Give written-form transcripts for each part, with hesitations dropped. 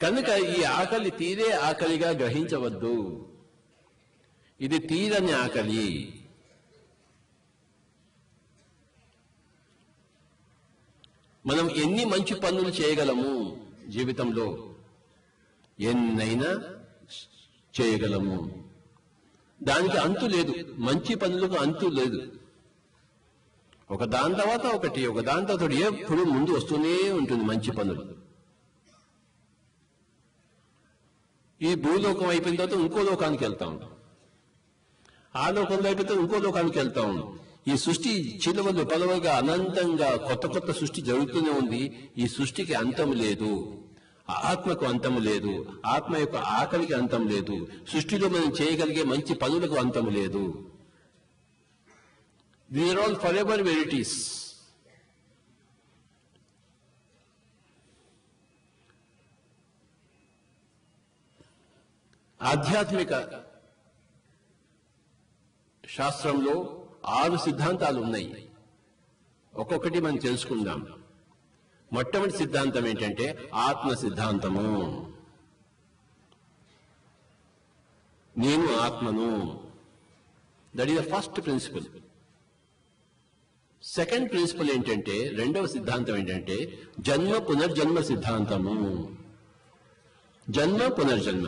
కనుక ఈ ఆకలి తీరే ఆకలిగా గ్రహించవద్దు. ఇది తీరని ఆకలి. మనం ఎన్ని మంచి పనులు చేయగలము జీవితంలో, ఎన్నైనా చేయగలము. దానికి అంతు లేదు. మంచి పనులకు అంతు లేదు. ఒక దాని తర్వాత ఒకటి, ఒక దాని తర్వాత ఒకటి, ఎప్పుడు ముందు వస్తూనే ఉంటుంది మంచి పనులు. ఈ భూలోకం అయిపోయిన తర్వాత ఇంకో లోకానికి వెళ్తాం, ఆ లోకంలో అయిపోతే ఇంకో లోకానికి వెళ్తాం. ఈ సృష్టి చిలువలు పలువగా అనంతంగా కొత్త కొత్త సృష్టి జరుగుతూనే ఉంది. ఈ సృష్టికి అంతం లేదు. ఆత్మకు అంతం లేదు. ఆత్మ యొక్క ఆకలికి అంతం లేదు. సృష్టిలో మనం చేయగలిగే మంచి పనులకు అంతం లేదు. These are all forever verities. ఆధ్యాత్మిక శాస్త్రంలో 6 సిద్ధాంతాలు ఉన్నాయి. ఒక్కొక్కటి మనం తెలుసుకుందాం. మొట్టమొదటి సిద్ధాంతం ఏంటంటే ఆత్మ సిద్ధాంతము. నేను ఆత్మను. That is the first principle. Second principle ఏంటంటే, రెండవ సిద్ధాంతం ఏంటంటే జన్మ పునర్జన్మ సిద్ధాంతము. జన్మ పునర్జన్మ.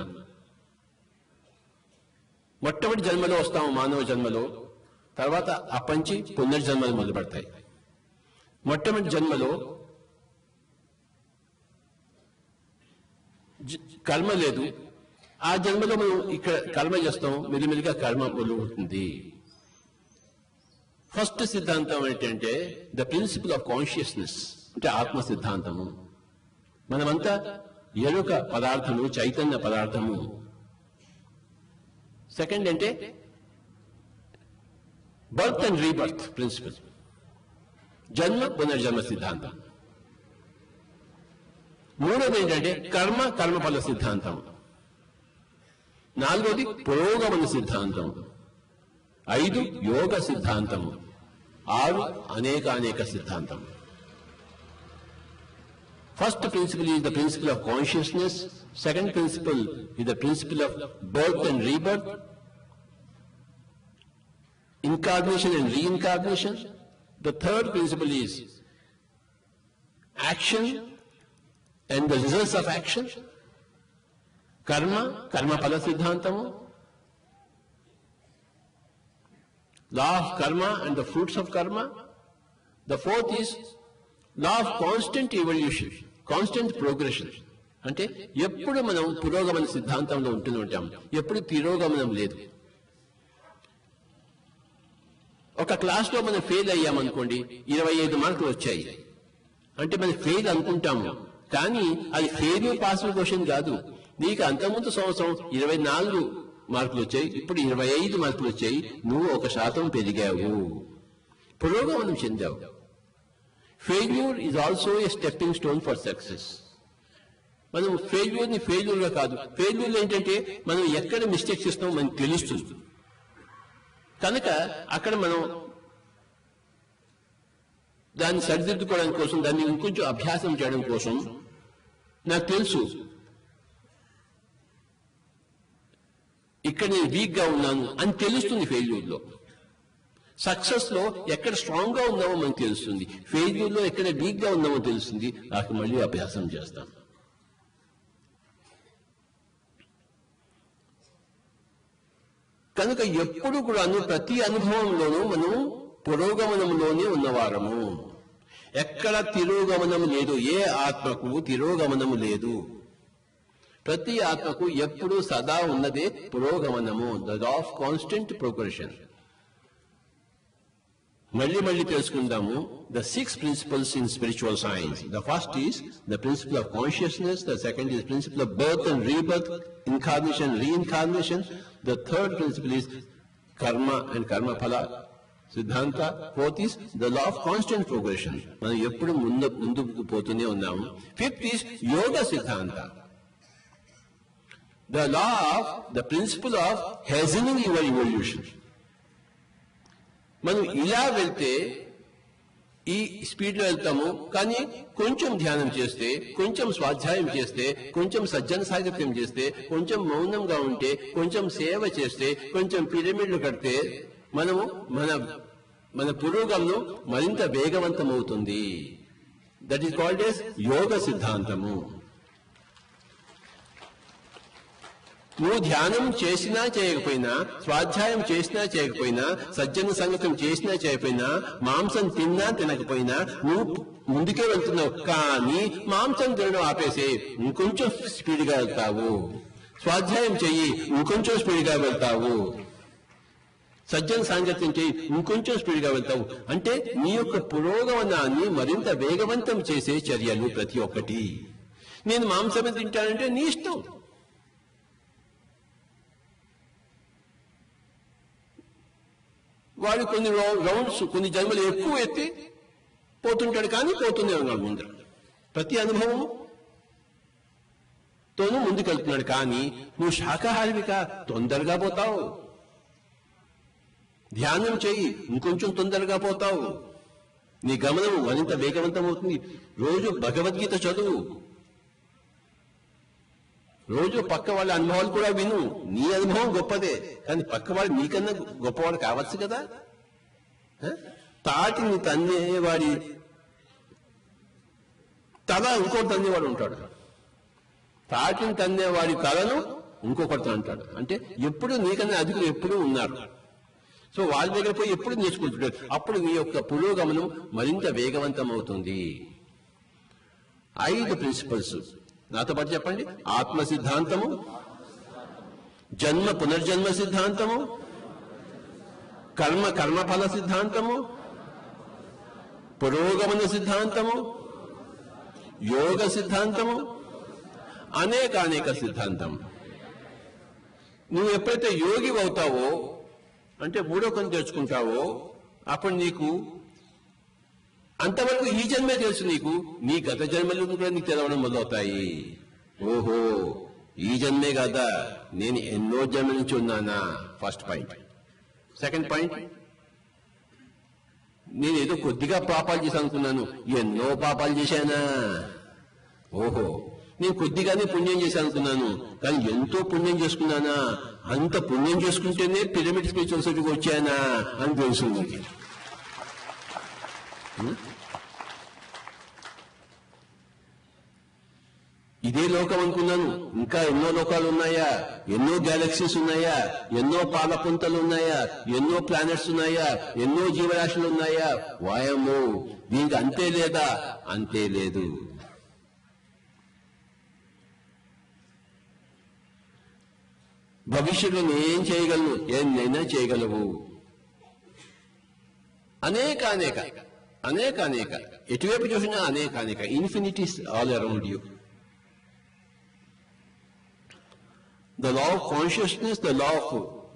మొట్టమొదటి జన్మలో వస్తాము, మానవ జన్మలో. తర్వాత అప్పంచి పునర్జన్మలు మొదలుపడతాయి. మొట్టమొదటి జన్మలో కర్మ లేదు. ఆ జన్మలో మనం ఇక్కడ కర్మ చేస్తాం, మెల్లిమెల్లిగా కర్మ మొదలవుతుంది. ఫస్ట్ సిద్ధాంతం ఏంటంటే ద ప్రిన్సిపల్ ఆఫ్ కాన్షియస్నెస్, అంటే ఆత్మ సిద్ధాంతము. మనమంతా ఎరుక పదార్థము, చైతన్య పదార్థము. సెకండ్ అంటే బర్త్ అండ్ రీబర్త్ ప్రిన్సిపల్, జన్మ పునర్జన్మ సిద్ధాంతం. మూడోది ఏంటంటే కర్మ కర్మఫల సిద్ధాంతం. నాలుగోది పురోగమన సిద్ధాంతం. 5 యోగ సిద్ధాంతం. 6 అనేక సిద్ధాంతం. First principle is the principle of consciousness. Second principle is the principle of birth and rebirth, incarnation and reincarnation. The third principle is action and the results of action. Karma, karma phala siddhantamu. Law of karma and the fruits of karma. The fourth is law of constant evolution, constant progression. అంటే ఎప్పుడు మనం పురోగమన సిద్ధాంతంలో ఉంటూనే ఉంటాం, ఎప్పుడు తిరోగమనం లేదు. ఒక క్లాస్లో మనం ఫెయిల్ అయ్యామనుకోండి, 25 మార్కులు వచ్చాయి అంటే మనం ఫెయిల్ అనుకుంటాము. కానీ అది ఫెయిల్ పాస్ క్వశ్చన్ కాదు. నీకు అంతకుముందు సంవత్సరం 24 మార్కులు వచ్చాయి, ఇప్పుడు 25 మార్కులు వచ్చాయి. నువ్వు 1% పెరిగావు, పురోగమనం చెందావు. Failure is also a stepping stone for success. మనం ఫెయిల్యూర్ని ఫెయిల్యూర్గా కాదు, ఫెయిల్యూర్ ఏంటంటే మనం ఎక్కడ మిస్టేక్స్ చేస్తామో మనకు తెలుస్తుంది. కనుక అక్కడ మనం దాన్ని సరిదిద్దుకోవడానికి కోసం, దాన్ని ఇంకొంచెం అభ్యాసం చేయడం కోసం, నాకు తెలుసు ఇక్కడ నేను వీక్ గా ఉన్నాను అని తెలుస్తుంది ఫెయిల్యూర్లో. సక్సెస్ లో ఎక్కడ స్ట్రాంగ్ గా ఉన్నామో మనకు తెలుస్తుంది, ఫెయిల్యూర్లో ఎక్కడ వీక్ గా ఉన్నామో తెలుస్తుంది. నాకు మళ్ళీ అభ్యాసం చేస్తాం. కనుక ఎప్పుడు కూడా ప్రతి అనుభవంలోనూ మనం పురోగమనంలోనే ఉన్నవారము. ఎక్కడ తిరోగమనం లేదు. ఏ ఆత్మకు తిరోగమనము లేదు. ప్రతి ఆత్మకు ఎప్పుడు సదా ఉన్నదే పురోగమనము, the law of constant progression. మళ్ళీ తెలుసుకుందాము. The 6 principles in spiritual science. The first is the principle of consciousness. The second is principle of birth and rebirth, incarnation, reincarnation. The third principle is karma and karma phala siddhanta. Fourth is the law of constant progression. మనం ఎప్పుడు ముందుకు పోతూనే ఉన్నాము. Fifth is yoga siddhanta. The law of the principle of hastening your evolution. మనం ఇలా వెళ్తే ఈ స్పీడ్లో వెళ్తాము. కానీ కొంచెం ధ్యానం చేస్తే, కొంచెం స్వాధ్యాయం చేస్తే, కొంచెం సజ్జన సాహిత్యం చేస్తే, కొంచెం మౌనంగా ఉంటే, కొంచెం సేవ చేస్తే, కొంచెం పిరమిడ్లు కడితే మనము మన పురోగమనం మరింత వేగవంతమవుతుంది. దట్ ఈస్ కాల్డ్ ఎస్ యోగ సిద్ధాంతము. నువ్వు ధ్యానం చేసినా చేయకపోయినా, స్వాధ్యాయం చేసినా చేయకపోయినా, సజ్జన సంగతం చేసినా చేయకపోయినా, మాంసం తిన్నా తినకపోయినా నువ్వు ముందుకే వెళ్తున్నావు. కానీ మాంసం తినడం ఆపేసి ఇంకొంచెం స్పీడ్గా వెళ్తావు. స్వాధ్యాయం చెయ్యి, ఇంకొంచెం స్పీడ్గా వెళ్తావు. సజ్జన సాంగత్యం చేయి, ఇంకొంచెం స్పీడ్గా వెళ్తావు. అంటే నీ యొక్క పురోగమనాన్ని మరింత వేగవంతం చేసే చర్యలు ప్రతి ఒక్కటి. నేను మాంసమే తింటానంటే నీ ఇష్టం. వాడు కొన్ని రౌండ్స్, కొన్ని జన్మలు ఎక్కువ ఎత్తి పోతుంటాడు, కానీ పోతూనే ఉన్నాడు ముందర. ప్రతి అనుభవం తోనూ ముందుకెళ్తున్నాడు. కానీ నువ్వు శాకాహారివిగా తొందరగా పోతావు. ధ్యానం చెయ్యి, ఇంకొంచెం తొందరగా పోతావు. నీ గమనం మరింత వేగవంతం అవుతుంది. రోజు భగవద్గీత చదువు, రోజు పక్క వాళ్ళ అనుభవాలు కూడా విను. నీ అనుభవం గొప్పదే, కానీ పక్కవాడు నీకన్నా గొప్పవాడు కావచ్చు కదా. తాటిని తన్నేవాడి తల ఇంకోటి తన్నేవాడు ఉంటాడు. తాటిని తన్నేవాడి తలను ఇంకొకటి అంటాడు. అంటే ఎప్పుడు నీకన్నా అధికులు ఎప్పుడూ ఉన్నారు. సో వాళ్ళ దగ్గర పోయి ఎప్పుడు నేర్చుకుంటున్నాడు. అప్పుడు నీ యొక్క పురోగమనం మరింత వేగవంతం అవుతుంది. 5 ప్రిన్సిపల్స్ నాతో పాటు చెప్పండి. ఆత్మ సిద్ధాంతము, జన్మ పునర్జన్మ సిద్ధాంతము, కర్మఫల సిద్ధాంతము, పురోగమన సిద్ధాంతము, యోగ సిద్ధాంతము, అనేక సిద్ధాంతం. నువ్వు ఎప్పుడైతే యోగి అవుతావో, అంటే మూడో కన్ను తెరుచుకుంటావో, అప్పుడు నీకు అంతవరకు ఈ జన్మే తెలుసు. నీ గత జన్మలు కూడా నీకు తెలవడం మొదలవుతాయి. ఓహో, ఈ జన్మే కదా, నేను ఎన్నో జన్మల నుంచి ఉన్నానా. First point. సెకండ్ పాయింట్, నేను ఏదో కొద్దిగా పాపాలు చేశాను అనుకున్నాను, ఎన్నో పాపాలు చేశానా. ఓహో, నేను కొద్దిగానే పుణ్యం చేశాను అనుకున్నాను, కానీ ఎంతో పుణ్యం చేసుకున్నానా. అంత పుణ్యం చేసుకుంటేనే పిరమిడ్ స్పిరిచువల్ సొసైటీకి వచ్చానా అని తెలుస్తుంది. ఇదే లోకం అనుకున్నాను, ఇంకా ఎన్నో లోకాలు ఉన్నాయా, ఎన్నో గ్యాలక్సీస్ ఉన్నాయా, ఎన్నో పాలపుంతలు ఉన్నాయా, ఎన్నో ప్లానెట్స్ ఉన్నాయా, ఎన్నో జీవరాశులు ఉన్నాయా. వాయమ్మో, దీనికి అంతే లేదా? అంతే లేదు. భవిష్యత్తులో నేనేం చేయగలను? ఏమైనా చేయగలవు. అనేక ఎటువైపు చూసినా అనేక infinities all around you. The law of consciousness, the law of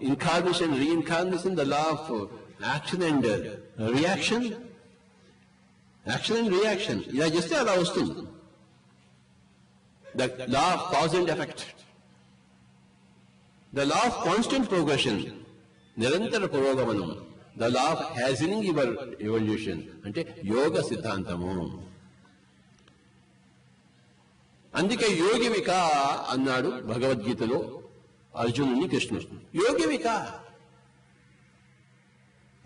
incarnation, reincarnation, the law of action and reaction. Action and reaction. ఇలా చేస్తే అలా వస్తుంది. The law of cause and effect. The law of constant progression. నిరంతర పురోగమనం. The law of hastening your evolution. అంటే యోగ సిద్ధాంతము. అందుకే యోగివిక అన్నాడు భగవద్గీతలో అర్జునుని కృష్ణుడు. యోగివిక,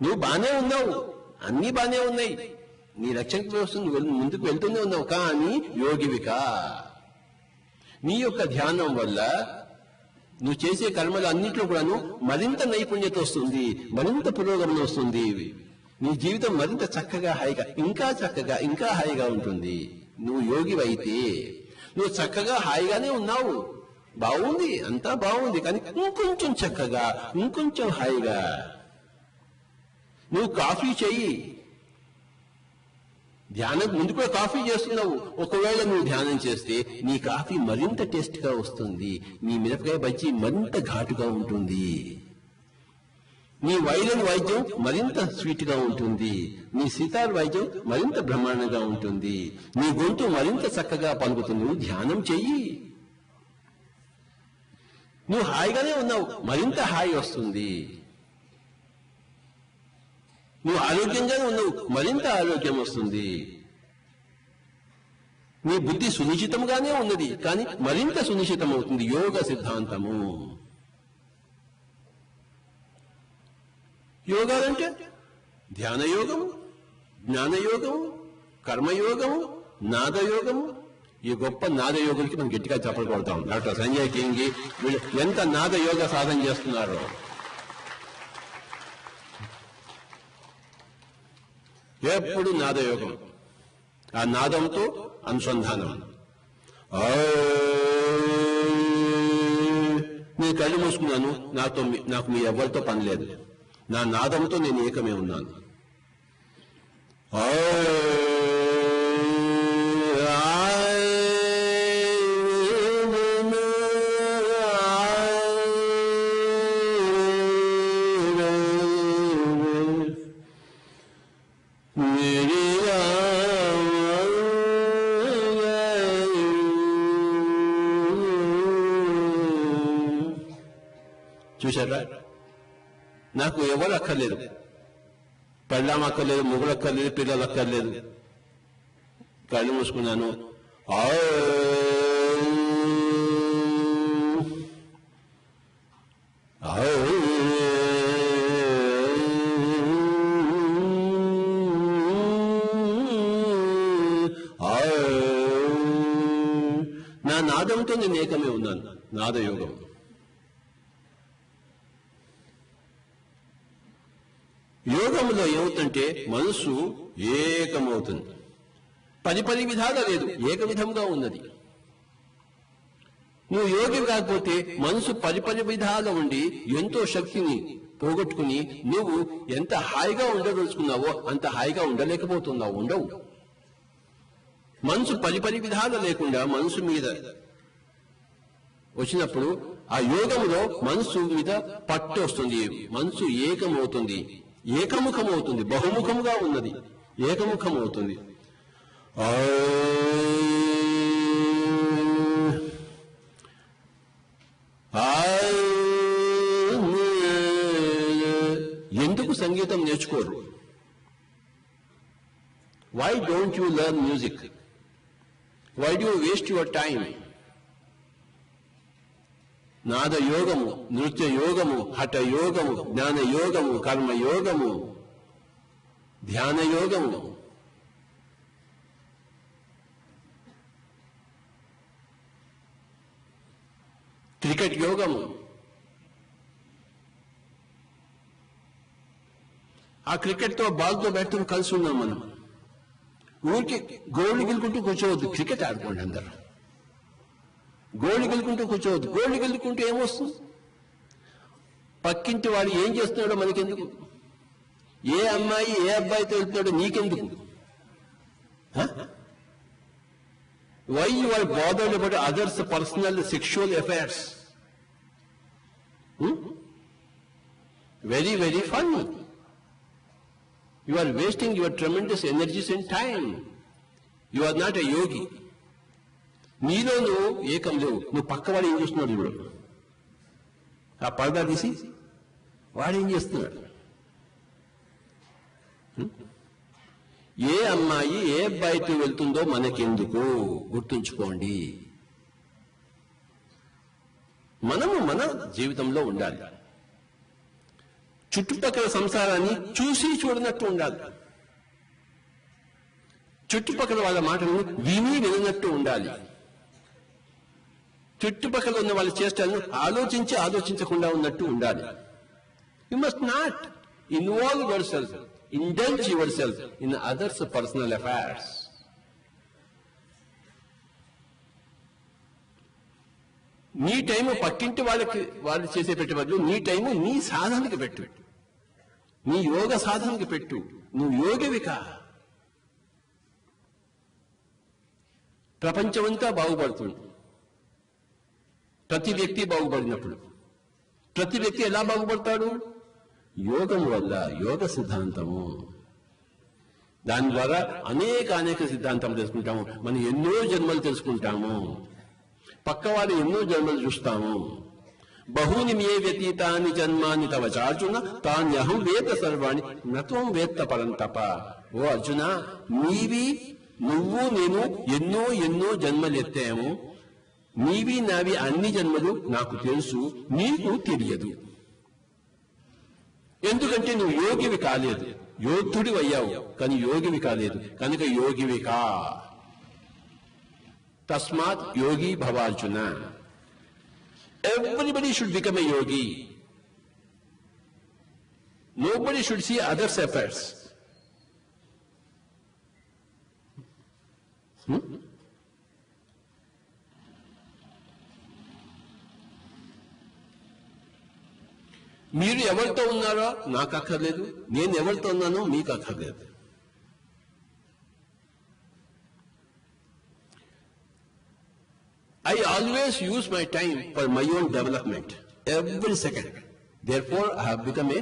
నువ్వు బానే ఉన్నావు, అన్నీ బానే ఉన్నాయి, నీ రక్షణకు వస్తుంది, ముందుకు వెళ్తూనే ఉన్నావు. కానీ యోగివిక, నీ యొక్క ధ్యానం వల్ల నువ్వు చేసే కర్మలు అన్నింటిలో కూడాను మరింత నైపుణ్యత వస్తుంది, మరింత పురోగమనం వస్తుంది. నీ జీవితం మరింత చక్కగా హాయిగా, ఇంకా హాయిగా ఉంటుంది. నువ్వు యోగివైతే నువ్వు చక్కగా హాయిగానే ఉన్నావు, బాగుంది, అంతా బాగుంది, కానీ ఇంకొంచెం చక్కగా, ఇంకొంచెం హాయిగా. నువ్వు కాఫీ చెయ్యి, ధ్యానం ముందు కూడా కాఫీ చేస్తున్నావు. ఒకవేళ నువ్వు ధ్యానం చేస్తే నీ కాఫీ మరింత టేస్ట్ గా వస్తుంది, నీ మిరపకాయ బజ్జీ మరింత ఘాటుగా ఉంటుంది, నీ వైలిన్ వాయిద్యం మరింత స్వీట్ గా ఉంటుంది, నీ సితార్ వాయిద్యం మరింత బ్రహ్మాండంగా ఉంటుంది, నీ గొంతు మరింత చక్కగా పలుకుతుంది. నువ్వు ధ్యానం చెయ్యి, నువ్వు హాయిగానే ఉన్నావు, మరింత హాయి వస్తుంది. నువ్వు ఆరోగ్యంగానే ఉన్నావు, మరింత ఆరోగ్యం వస్తుంది. నీ బుద్ధి సునిశ్చితంగానే ఉన్నది, కానీ మరింత సునిశ్చితం అవుతుంది. యోగ సిద్ధాంతము. యోగాలంటే ధ్యానయోగము, జ్ఞానయోగము, కర్మయోగము, నాదయోగము. ఈ గొప్ప నాదయోగులకి మనం గట్టిగా చప్పట్లు కొడతాం. డాక్టర్ సంజయ్ కింగి ఎంత నాదయోగ సాధన చేస్తున్నారో. ఎప్పుడు నాదయోగం, ఆ నాదంతో అనుసంధానం. నేను కళ్ళు మూసుకున్నాను, నాకు మీ ఎవరితో పని లేదు. నా నాదంతో నేను ఏకమే ఉన్నాను. చూశారా? నాకు ఎవరు అక్కర్లేదు, పెళ్ళాం అక్కర్లేదు, మొగుడు అక్కర్లేదు, పిల్లలు అక్కర్లేదు. కళ్ళు మూసుకున్నాను. నా నాదంతో నేను ఏకమే ఉన్నాను. నాదయోగం. యోగంలో ఏమవుతుంటే మనసు ఏకమవుతుంది. పది విధాలుగా లేదు, ఏక విధంగా ఉన్నది. నువ్వు యోగి కాకపోతే మనసు పది విధాలుగా ఉండి ఎంతో శక్తిని పోగొట్టుకుని నువ్వు ఎంత హాయిగా ఉండదలుచుకున్నావో అంత హాయిగా ఉండలేకపోతున్నావు. ఉండవు. మనసు పది విధాలు లేకుండా మనసు మీద వచ్చినప్పుడు ఆ యోగంలో మనసు మీద పట్టు వస్తుంది. మనసు ఏకమవుతుంది, ఏకముఖమవుతుంది. బహుముఖముగా ఉన్నది, ఏకముఖమవుతుంది. ఎందుకు సంగీతం నేర్చుకోరు? Why don't you learn music? Why do you waste your time? నాద యోగము, నృత్య యోగము, హఠ యోగము, జ్ఞాన యోగము, కర్మ యోగము, ధ్యాన యోగము. క్రికెట్ యోగము. ఆ క్రికెట్ తో బాల్తో బ్యాట్తో కలిసి ఉన్నాం మనం. ఊరికి గోల్డ్ గెలుకుంటూ కూర్చోవద్దు, క్రికెట్ ఆడుకోండి అందరు. గోల్డ్ గెలుకుంటూ కూర్చోవద్దు. గోల్డ్ గెలుకుంటూ ఏమొస్తుంది? పక్కింటి వాడు ఏం చేస్తున్నాడో మనకెందుకు? ఏ అమ్మాయి ఏ అబ్బాయితో వెళ్తున్నాడో నీకెందుకు? Why you are bothered about others personal sexual affairs? Very very fun. You are wasting your tremendous energies and time. You are not a yogi. నీలో నువ్వు ఏకం లేవు. నువ్వు పక్కవాడు ఏం చేస్తున్నాడు ఇప్పుడు? ఆ పరదా తీసి వాడేం చేస్తున్నాడు? ఏ అమ్మాయి ఏ అబ్బాయితో వెళ్తుందో మనకెందుకు? గుర్తుంచుకోండి. మనము మన జీవితంలో ఉండాలి. చుట్టుపక్కల సంసారాన్ని చూసి చూడనట్టు ఉండాలి. చుట్టుపక్కల వాళ్ళ మాటలను విని విననట్టు ఉండాలి. చుట్టుపక్కల ఉన్న వాళ్ళ చేష్టలను ఆలోచించి ఆలోచించకుండా ఉన్నట్టు ఉండాలి. You must not involve your self, indulge your self in others personal affairs. నీ టైము పక్కింటి వాళ్ళు చేసే పెట్టే బదులు నీ టైము నీ సాధనకి పెట్టు, నీ యోగ సాధనకి పెట్టు. నువ్వు యోగివికా. ప్రపంచమంతా బాగుపడుతుంది ప్రతి వ్యక్తి బాగుపడినప్పుడు. ప్రతి వ్యక్తి ఎలా బాగుపడతాడు? యోగం వల్ల, యోగ సిద్ధాంతము. దాని ద్వారా అనేక సిద్ధాంతాలు తెలుసుకుంటాము. మనం ఎన్నో జన్మలు తెలుసుకుంటాము. పక్కవాడు ఎన్నో జన్మలు చూస్తాము. బహూని మే వ్యతీతాని జన్మాని తవ చార్జున తాన్యహం వేద సర్వాణి నత్వం వేత్త పరంతప. ఓ అర్జున, నువ్వు నేను ఎన్నో ఎన్నో జన్మలెత్తాము. నీవి నావి అన్ని జన్మలు నాకు తెలుసు, నీకు తెలియదు. ఎందుకంటే నువ్వు యోగివి కాలేదు. యోధుడి అయ్యావు కానీ యోగివి కాలేదు. కనుక యోగివి కా. తస్మాత్ యోగి భవార్జున. Everybody should become a yogi. Nobody should see others' affairs. మీరు ఎవరితో ఉన్నారో నాకు అక్కర్లేదు, నేను ఎవరితో ఉన్నానో మీకు అక్కర్లేదు. I always use my time for my own development, every second. Therefore, I have become a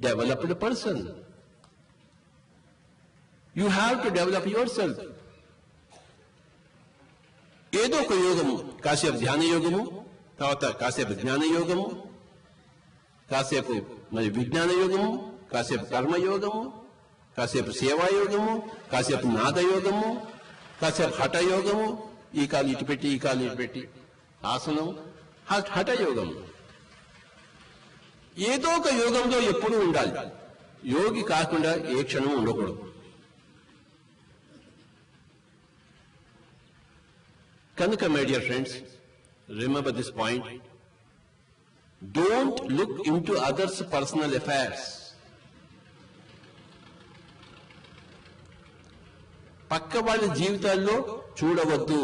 developed person. You have to develop yourself. ఏదో ఒక యోగము, కాసేపు ధ్యాన యోగము, తర్వాత కాసేపు జ్ఞాన యోగము, కాసేపు మరి విజ్ఞాన యోగము, కాసేపు కర్మయోగము, కాసేపు సేవాయోగము, కాసేపు నాదయోగము, కాసేపు హఠయోగము, ఈ కాలు ఇటు పెట్టి ఈ కాలు ఇటు పెట్టి ఆసనం, హఠయోగం. ఏదో ఒక యోగంలో ఎప్పుడూ ఉండాలి. యోగి కాకుండా ఏ క్షణం ఉండకూడదు. కనుక my dear friends, remember this point. Don't look in to others personal affairs. పక్క వాళ్ళ జీవితాల్లో చూడవద్దు.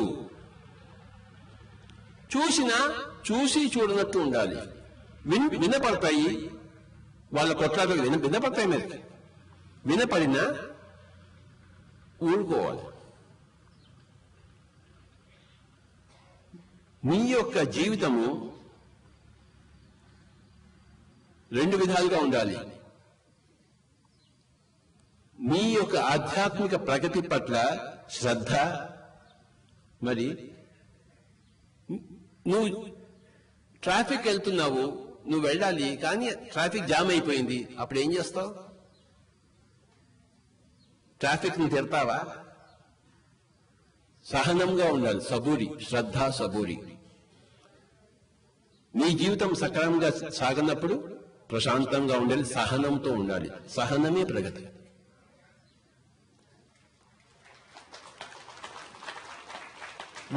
చూసినా చూసి చూడనట్టు ఉండాలి. వినపడతాయి, వాళ్ళ కొట్లాటలు వినపడతాయి. మరి వినపడినా ఊరుకోవాలి. నీ యొక్క జీవితము రెండు విధాలుగా ఉండాలి. నీ యొక్క ఆధ్యాత్మిక ప్రగతి పట్ల శ్రద్ధ. మరి నువ్వు ట్రాఫిక్ వెళ్తున్నావు, నువ్వు వెళ్ళాలి, కానీ ట్రాఫిక్ జామ్ అయిపోయింది. అప్పుడు ఏం చేస్తావు? ట్రాఫిక్ ని తిడతావా? సహనంగా ఉండాలి. సబూరి, శ్రద్ధ, సబూరి. నీ జీవితం సక్రమంగా సాగనప్పుడు ప్రశాంతంగా ఉండాలి, సహనంతో ఉండాలి. సహనమే ప్రగతి.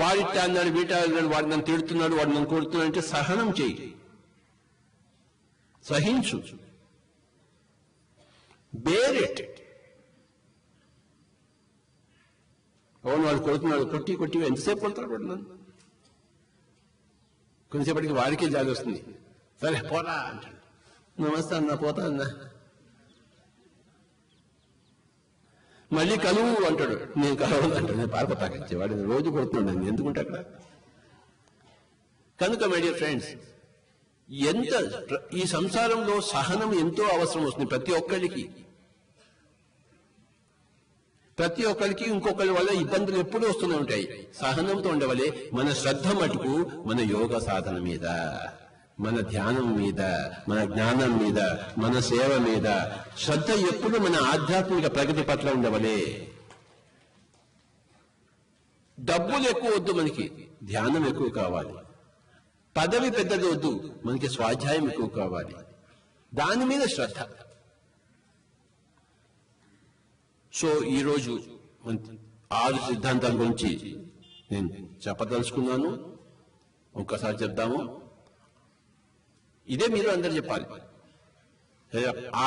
వాడిట అన్నాడు, వీట అన్నాడు, వాడు నన్ను తిడుతున్నాడు, వాడు నన్ను కొడుతున్నాడు అంటే సహనం చేయి, సహించు, బేర్ ఇట్. అవును, వాడు కొడుతున్నాడు, కొట్టి ఎంతసేపు కొడతాడు వాడు నన్ను? కొంతసేపటికి వాడికే జాలి వస్తుంది. సరే పోరా అంటాడు. నమస్తే అన్నా, పోతా అన్నా. మళ్ళీ కలువు అంటాడు. నేను కలవదు అంటాడు. నేను పారిపోతాక వాడిని రోజు కొడుతున్నాను, ఎందుకుంటే అక్కడ. కనుక మై డియర్ ఫ్రెండ్స్, ఈ సంసారంలో సహనం ఎంతో అవసరం వస్తుంది ప్రతి ఒక్కరికి. ఇంకొకరి వల్ల ఇబ్బందులు ఎప్పుడూ వస్తూనే ఉంటాయి. సహనంతో ఉండవలే. మన శ్రద్ధ మటుకు మన యోగ సాధన మీద, మన ధ్యానం మీద, మన జ్ఞానం మీద, మన సేవ మీద శ్రద్ధ ఎప్పుడు మన ఆధ్యాత్మిక ప్రగతి పట్ల ఉండవలే. డబ్బులు ఎక్కువ వద్దు మనకి, ధ్యానం ఎక్కువ కావాలి. పదవి పెద్దది వద్దు, మనకి స్వాధ్యాయం ఎక్కువ కావాలి. దాని మీద శ్రద్ధ. సో ఈరోజు 6 సిద్ధాంతాల గురించి నేను చెప్పదలుచుకున్నాను. ఒక్కసారి చెప్దాము. ఇదే మీరు అందరు చెప్పాలి.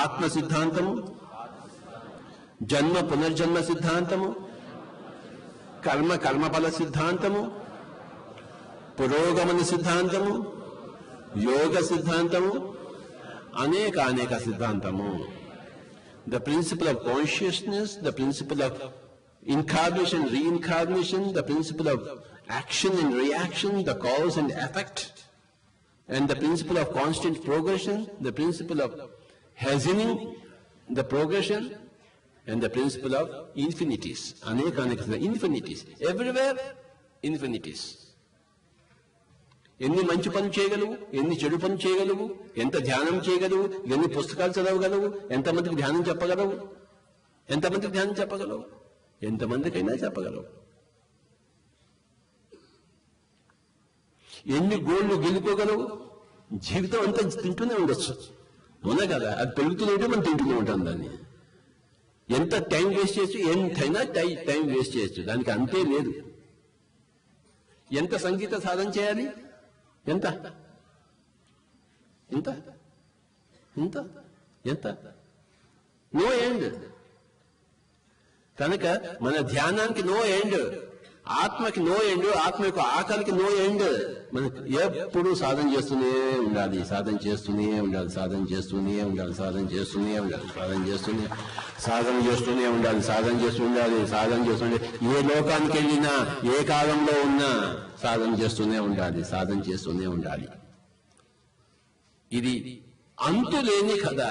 ఆత్మ సిద్ధాంతము, జన్మ పునర్జన్మ సిద్ధాంతము, కర్మఫల సిద్ధాంతము, పురోగమన సిద్ధాంతము, యోగ సిద్ధాంతము, అనేక సిద్ధాంతము. The principle of consciousness, the principle of incarnation, reincarnation, the principle of action and reaction, the cause and effect, and the principle of constant progression, the principle of hastening the progression, and the principle of infinities. Aneka infinities. Everywhere, infinities. ఎన్ని మంచి పనులు చేయగలవు, ఎన్ని చెడు పనులు చేయగలవు, ఎంత ధ్యానం చేయగలవు, ఎన్ని పుస్తకాలు చదవగలవు, ఎంతమందికి ధ్యానం చెప్పగలవు, ఎంతమందికి ధ్యానం చెప్పగలవు, ఎంతమందికైనా చెప్పగలవు. ఎన్ని గోళ్ళు గెలుకోగలవు. జీవితం అంతా తింటూనే ఉండొచ్చు, అవునా కదా? అది పెరుగుతూనే ఉంటే మనం తింటూనే ఉంటాం దాన్ని. ఎంత టైం వేస్ట్ చేయొచ్చు, ఎంతైనా టైం వేస్ట్ చేయొచ్చు, దానికి అంతే లేదు. ఎంత సంగీత సాధన చేయాలి, ఎంత ఎంత ఎంత ఎంత నో ఎండ్. కనుక మన ధ్యానానికి నో ఎండ్, ఆత్మకి నో ఎండ్, ఆత్మ యొక్క ఆకలికి నో ఎండ్. మనకు ఎప్పుడు సాధన చేస్తూనే ఉండాలి, సాధన చేస్తూనే ఉండాలి, సాధన చేస్తూనే ఉండాలి, సాధన చేస్తూనే ఉండాలి, సాధన చేస్తూనే సాధన చేస్తూనే ఉండాలి, సాధన చేస్తూ ఉండాలి, సాధన చేస్తుండే. ఏ లోకానికి వెళ్ళినా, ఏ కాలంలో ఉన్నా సాధన చేస్తూనే ఉండాలి, సాధన చేస్తూనే ఉండాలి. ఇది అంతులేని కథ.